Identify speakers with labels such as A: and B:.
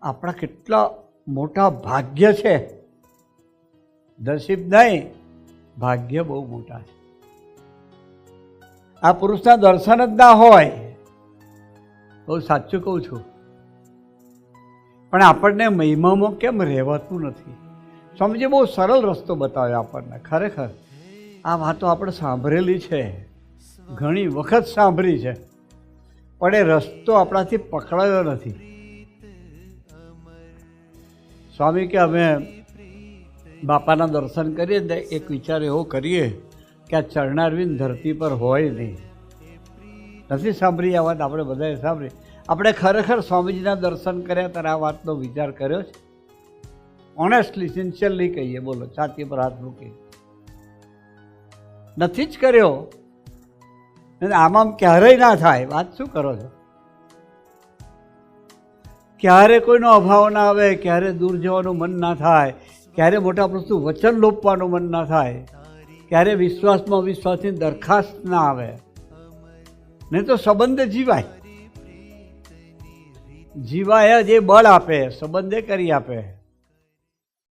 A: આપણા કેટલા મોટા ભાગ્ય છે, નસીબ નહીં, ભાગ્ય બહુ મોટા છે. આ પુરુષના દર્શન જ ના હોય, બહુ સાચું કહું છું. પણ આપણને મહિમામાં કેમ રહેવાતું નથી? સ્વામીજી બહુ સરળ રસ્તો બતાવ્યો આપણને. ખરેખર આ વાતો આપણે સાંભળેલી છે, ઘણી વખત સાંભળી છે, પણ એ રસ્તો આપણાથી પકડાયો નથી. સ્વામી કે અમે બાપાના દર્શન કરીએ ને એક વિચાર એવો કરીએ કે આ ચરણારવિંદ ધરતી પર હોય નહીં. નથી સાંભળી આ વાત? આપણે બધાએ સાંભળી. આપણે ખરેખર સ્વામીજીના દર્શન કર્યા ત્યારે આ વાતનો વિચાર કર્યો છે? ઓનેસ્ટલી, સિન્સિયરલી કહીએ, બોલો, છાતી પર હાથ મૂકી. નથી જ કર્યો. આમાં ક્યારેય ના થાય. વાત શું કરો છો? ક્યારે કોઈનો અભાવ ના આવે, ક્યારે દૂર જવાનું મન ના થાય, ક્યારે મોટા પ્રશ્નો વચન લોપવાનું મન ના થાય, ક્યારે વિશ્વાસમાં અવિશ્વાસની દરખાસ્ત ના આવે. નહીં તો સંબંધ જીવાય. જીવાય જ એ બળ આપે, સંબંધે કરી આપે.